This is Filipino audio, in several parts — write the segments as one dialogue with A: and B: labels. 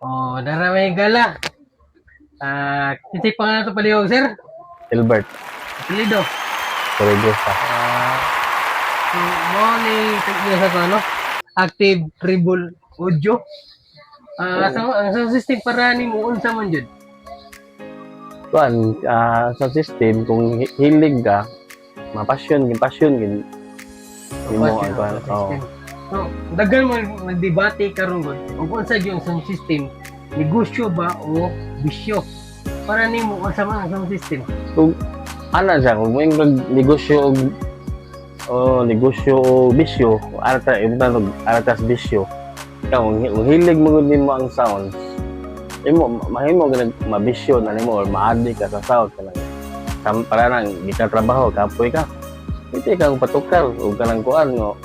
A: Oh, naramay gala. Kinsay pa nga ito palihog, sir?
B: Gilbert.
A: Pilido.
B: Religyosa.
A: So, mo ni tignan sa ano? Active Tribal Audio. Sa system para ni mo unsa man jud.
B: Kuan, sa system, kung hilig ka, mapasyon, gin mo ang kuan. Oo.
A: So, daghan mo nagdebate karon gud. Ug unsa yung sound system? Negosyo ba o bisyo? Para nimo unsa man ang sound system?
B: Kung ana siya, kung mo yung negosyo o bisyo, aratas bisyo. Ikaw, kung hilig mo gud nimo ang sound, mahimo ganag mabisyo na nimo or maadi ka sa sound kanang para nang gika trabaho kapoy ka. Hindi ka patukar o kanang kuan no.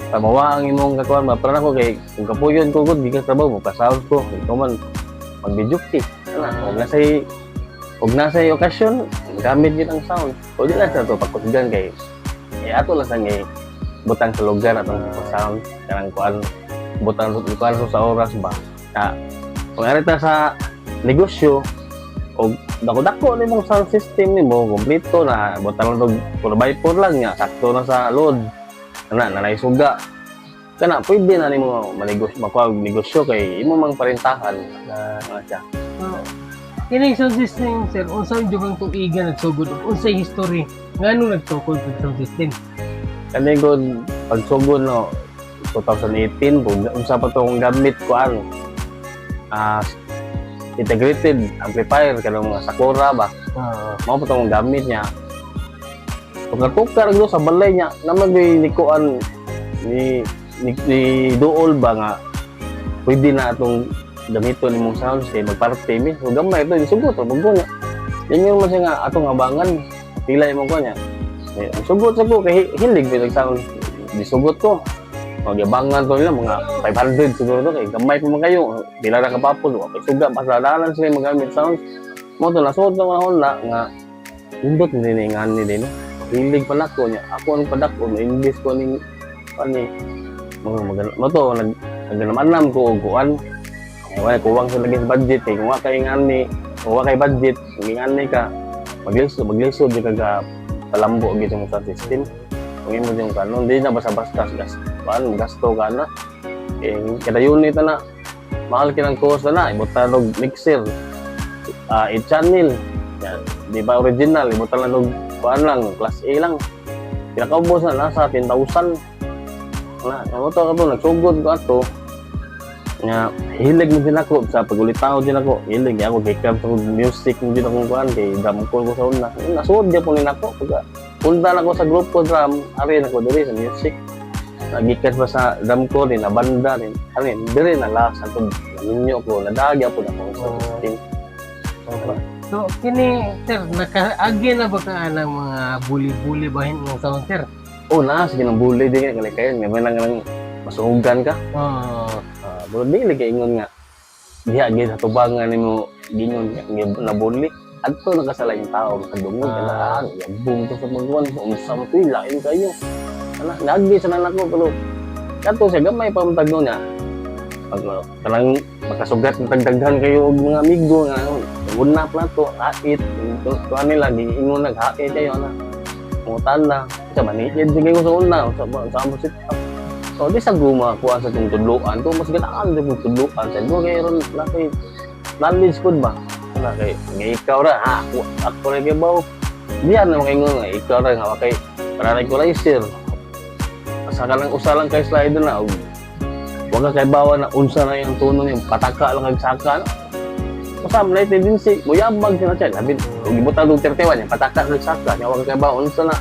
B: Tamawa ang imong kakuan ba para nako kay kung kapuyon ko gud gika trabaho mo ka-sound ko. Ikaw man magbidukti. Ana, og nasay okasyon gamit gid ang sound. O di lang sa to pagkusgan kay ato lang sa ngay butang sa lugar atong sound kanang kuan butang sa oras ba. Kung arita sa negosyo o dako-dako ni mong sound system nimo kompleto na butang og 4x4 lang nya sakto na sa load nanay suga kana pwede na nimo makuha negosyo kay imo mang parentahan na siya.
A: Kini sound system, sir, unsa jud ang tuigan nagsugod unsay history ngano nagtukod sa sound system?
B: Kani gud pagsugod no 2018 unsa pa tong gamit kuan integrated amplifier kanang mga Sakura ba. Mao pa tong gamit niya. Kung natukar do sa balay niya, naman ni kuan ni duol ba nga pwede na atong gamiton nimong sound system magparte mi. So gamay ito isugot o maguna. Inyo man siya nga atong abangan pila imong kuan niya. Sugot sa ko kay hilig ba sound disugot ko. Magyabangan ko nila mga 500 siguro to kay gamay pa man kayo. Dila ra kapapod wa kay suga pasadalan sila magamit sound. Mo to nasod na mahon na nga indot ni nga ni din. Hilig pa nako niya. Ako ang padako na English ko ning ani mo to naganamanam ko og kuan. Wala kuwang sa lagi budget kay kung wa kay ngani, kung wa kay budget, ngani ka maglisod di ka palambo gid mo sa system. Kung imo yung kanon di na basta-basta gasto ka na. Kada unit na mahal kinang cost na ibutan og mixer. 8 channel. Yan, di ba original ibutan lang og kuan lang class A lang. Pinakaubos na nasa 10,000. Mo to nagsugod ko ato. Nga hilig mo din ako sa pagulitaw din ako. Hilig ako gikab sa music mo din ako kuan kay drum ko sa una. Nasud dia po nako pagka punta na ko sa group ko drum, ari na ko diri sa music. Nagikas pa sa drum ko din na banda din. Ari diri na lasa ko ninyo ko nadagya po na ko sa system.
A: So kini sir nakaagi na ba ka ng mga buli-buli bahin ng sound sir?
B: Oh na sige nang bully din kay kayo may nang masuhugan ka. Bro dili kay ingon nga diha gid hatubangan nimo gingon na bully. Adto nakasala yung tao makadungog kana yabong to sa magwan unsa mo tuy lain kayo. Ana nagi sa nako pero kadto siya gamay pa matag niya. Pag kanang makasugat ng tagdaghan kayo og mga amigo nga una plato hait to nila giingon naghait kayo na. Mutan na sa manikid sige ko sa una sa mo sit. So di sa guma kuha sa tudluan to mas ganaan sa tudluan sa do kay ron lakay knowledge pud ba na kay ikaw ra ako ra kay baw diyan na makaingon nga ikaw ra nga kay para equalizer asa ka lang usa lang kay slide na og wag ka kay bawa na unsa na yung tono niya, pataka lang kag saka. Kasama na tendency, muyabag sila siya. Labi, kung ibutan ng 31 yan, pataka kag saka. Kaya wag ka kay bawa, unsa na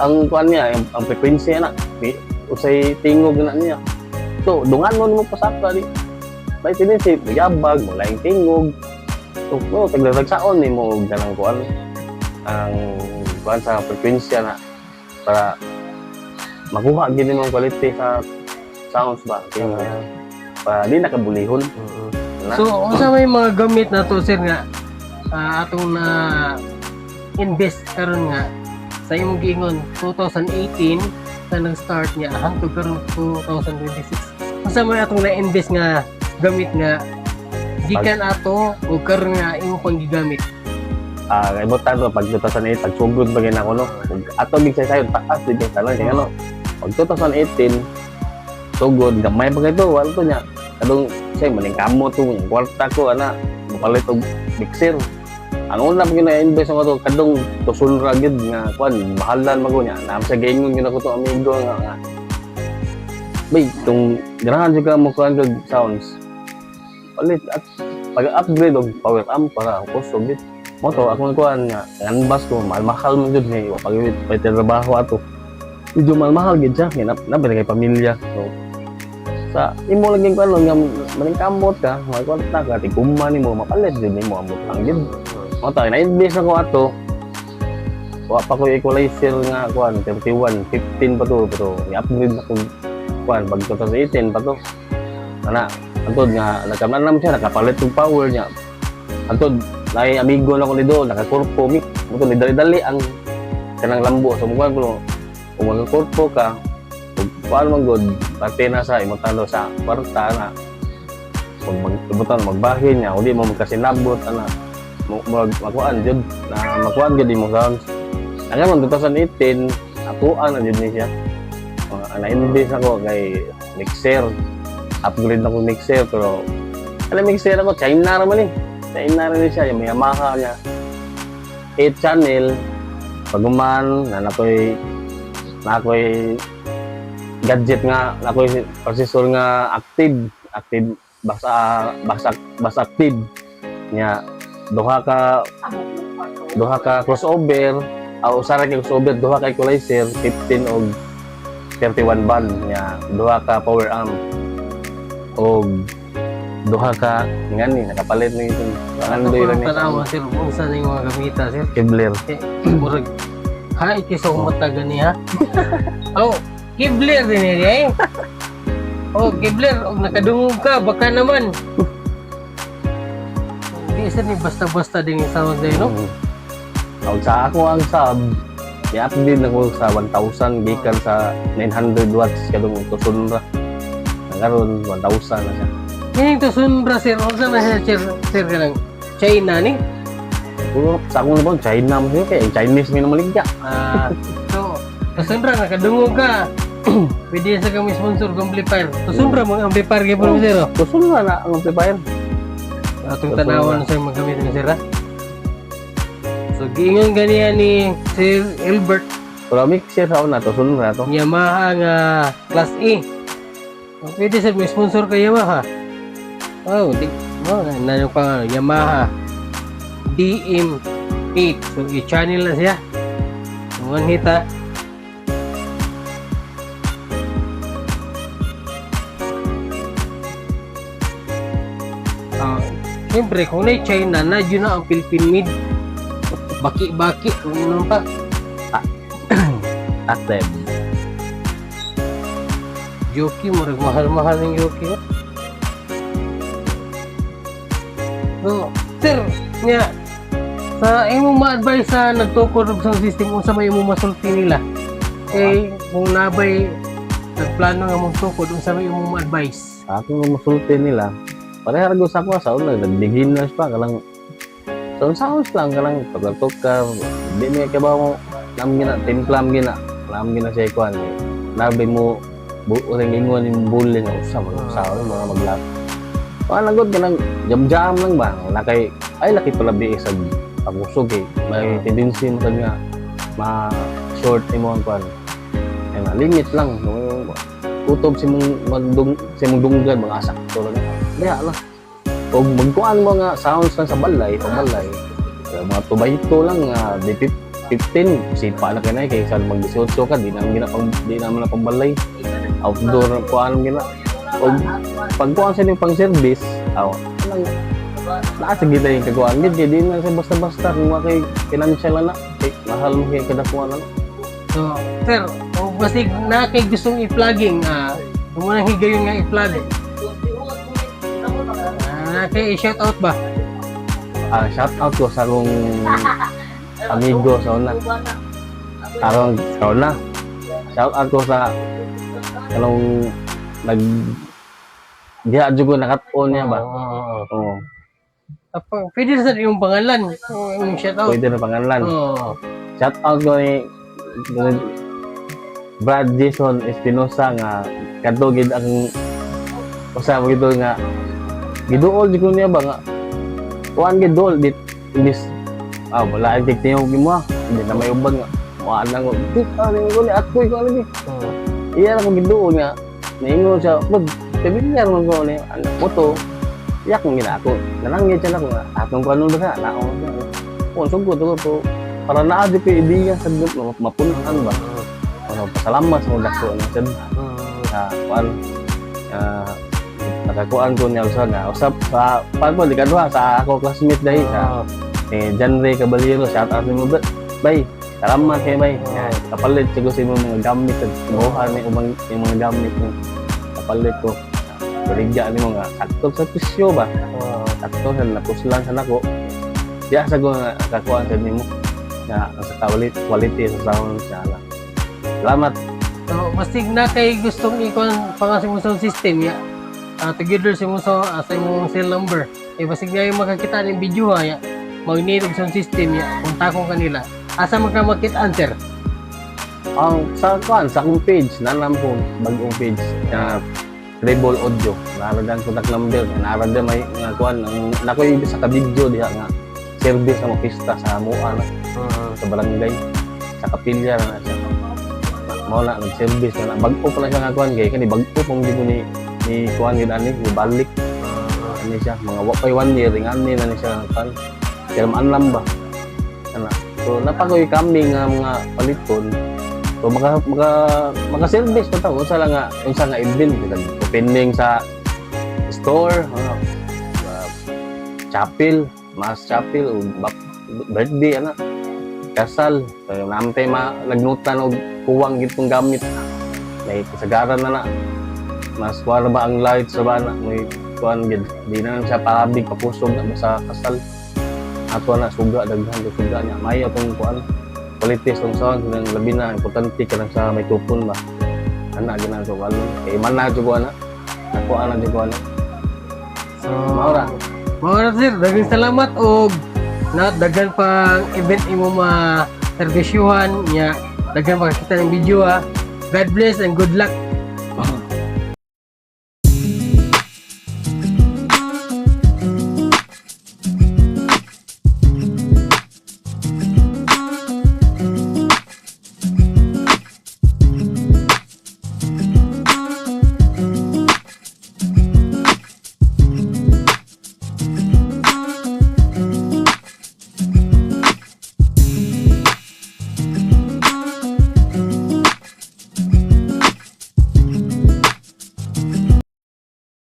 B: ang kuan niya, ang frequency na. Usay tingog na niya. So, dunganon mo pasaka di. May tendency, muyabag, mulaing tingog. So, tagdaragsaon ni mo ganang kuan ang kuan sa frequency na para makuha gini mong quality sa sounds ba para di nakabulihon. Na?
A: So, unsa may mga gamit na to sir nga atong na invest karon nga sa imong giingon 2018 sa nag-start niya hangtod karon 2026. Unsa may atong na-invest nga gamit nga gikan ato o karon nga imong panggigamit?
B: Kay butan to pag 2008 pagsugod ba gina ko no. Ato big say sayon taas din sa lang kay ano. Pag 2018 sugod gamay pa kay to wala to nya. Kadong say maning kamo to yung kwarta ko ana mapalit og mixer. Ang una pa gina-invest ko to kadong tusul ra gid nga kuan mahalan mago nya. Nam sa gaingon gina ko to amigo nga. Bay tong ganahan juga mo kuan kag sounds. Palit at pag-upgrade og power amp para ang cost of it. Mo to ako kuan nga nganbas ko mahal man jud ni pag trabaho ato. Medyo mahal gid siya kay nabi kay pamilya. So sa imo lagi kuan nga maning kamot ka, may kwarta ka tiguma nimo mapalit jud nimo amot lang gid. Mo to na-invest ako ato. Wa pa ko equalizer nga kuan 31, 15 pa to pero i-upgrade na ko kuan pag 2018 pa to. Ana antod nga nagkamanan siya nakapalit og power niya. Antod nay amigo na ko ni do nakakorpo mi mo to ni dali-dali ang kanang lambo so mo ko kung magkorpo ka ug paano man god parte na sa imong sa kwarta na kung magtubutan magbahin niya uli mo magkasinabot ana makuan jud na makuan gid imong sounds ang 2018 atuan na jud ni siya na-invest ako kay mixer upgrade na ko mixer pero alam mixer ako China naman China rin siya, yung Yamaha niya 8 channel paguman na nakoy gadget nga nakoy processor nga active basa active nya duha ka crossover usara ka crossover duha ka equalizer 15 og 31 band nya duha ka power amp og duha ka ngani nakapalit ni ito andoy ra ni
A: tanawa sir unsa ning mga gamita sir
B: Kevlar
A: murag ha ikisong mata gani ha oh Kevlar din eh oh Kevlar og nakadungog ka baka naman di sir ni basta-basta din yung sound day no
B: sa ako ang sub i-update na ko sa 1,000 gikan sa 900 watts kadong tuson ra karon 1,000 na siya.
A: Ini to sunra sir, unsa na siya sir kanang China ni?
B: Puro sa akong naman China mo siya kay Chinese nga maligya.
A: So sunra nakadungog ka. Pwede sa kami sponsor ng amplifier. Sunra mga amplifier kay po sir.
B: Sunra na ang amplifier.
A: Atong tanawan sa mga gamit ni sir. So giingon ganiya ni Sir Albert.
B: Pero mixer sa una to sunra to.
A: Yamaha nga Class E. Pwede sir may sponsor kay Yamaha. Oh, na yung pangalan, Yamaha DM8. So, i-channel na siya. One hit ha. Siyempre, kung na China, na yun na ang Philippine made. Baki-baki. Kung yun pa.
B: Active.
A: Jockey, marag mahal-mahal ng jockey. So, sir, nga, sa imong ma-advise sa nagtukod sa system kung sa may imong masulti nila, eh, kung nabay nagplano nga mong tukod, kung sa may imong ma-advise.
B: Ako nga masulti nila, pareha rin sa ako sa una, nag-beginners pa, kalang, sounds lang, kalang, tukar-tukar, hindi niya kabaw mo, timplam gina, alam gina siya ikuan, nabi mo, uring ingon yung bully nga usap mga maglap. Nagot ka ng jam-jam lang ba? Laki pala biis sa pagusog eh. May tendency mo nga ma-short mo ang kuan. Limit lang. utob si mong dunggan mga sakto lang. Kaya lang. O magkuhan mo nga sounds lang sa balay, pambalay. Mga tubayto lang nga di 15 sipa na kanay kaysa mag-18 ka di naman na pambalay. Outdoor kuan gina. O pagkuhan sa pang service, lang sige tayo yung kagawa. Hindi na siya basta-basta kung kay financial na mahal mo kay kadakuan na.
A: So, sir, kung basig na kay gustong i-plugging, kung mo nang higayon nga i-plug, kay i-shout out ba?
B: Shout out ko sa akong amigo sa una. Karong sa una. Shout out ko sa kanong diha jud ko nakat-on niya ba. Oo.
A: Pwede na sa yung pangalan, yung shout out.
B: Pwede na pangalan.
A: Oo.
B: Shout out ko ni Brad Jason Espinosa nga kadto gid ang usab gid nga giduol jud ko niya ba nga kuan gid dol dit imbis wala ay tiktiyo mo hindi na may ubag nga wala ko ano ko ni ako'y ko ani iya na ko giduol nga naingon siya pud pamilyar man ko ni moto yak mo gina ako nanangit siya na ko nga atong kanon ba na ako kung sugod ko para naa di ko ideya sa grupo mapunahan ba pasalamat sa mga dako ng sad kuan nakakuan ko niya usap sa pagpo di kadwa sa ako classmate dai sa John Ray Caballero shout out mo bay salamat kay bay kapalit siguro sa mga gamit at buhan ni yung mga gamit mo kapalit ko berigya ni mga sakto sa presyo ba sakto sa napuslan sa nako diya sa ko nakakuan sa nimo nga sa quality sa sound inshallah. Salamat.
A: So, masig na kay gustong ikon pangasin mo sound system ya. Together si mo sa imong cell number. Masig na yung makakita ng video ya. Mag-need og sound system ya. Kontakon kanila. Asa magkamakit answer?
B: Sa akong page, nanam po bagong page na Treble Audio. Naradan contact number, naradan may nga kuan ang nakoy sa ka-video diha nga service sa mga pista sa Mua na sa barangay sa kapilya na siya. Mao na nag-service na bag-o pa lang siya nga kuan kay kani bag-o pang di ko ni kuan gid ani ni balik. Ani siya mga wa pay 1 year ngani na ni siya kan. Kaya maanlam ba. Ana. So napakoy kami nga mga paliton. So maka-service pa tawo unsa lang nga event depending sa store, chapel, mass chapel o birthday ana. Kasal, namtay nagnutan og kuwang gitong gamit. May kasagaran na mas wala ba ang lights sa bana may kuan gid di na siya parabig kapusog na sa kasal ato na suga daghan suga niya may atong kuan quality ng sound nang labi na importante ka sa microphone ba ana ginagawa ko walo kay man na jud ko ana ako ana jud ko ana
A: So
B: maura
A: sir daghang salamat og daghan pang event imo ma serbisyuhan nya daghan pa kita ng video ha. God bless and good luck.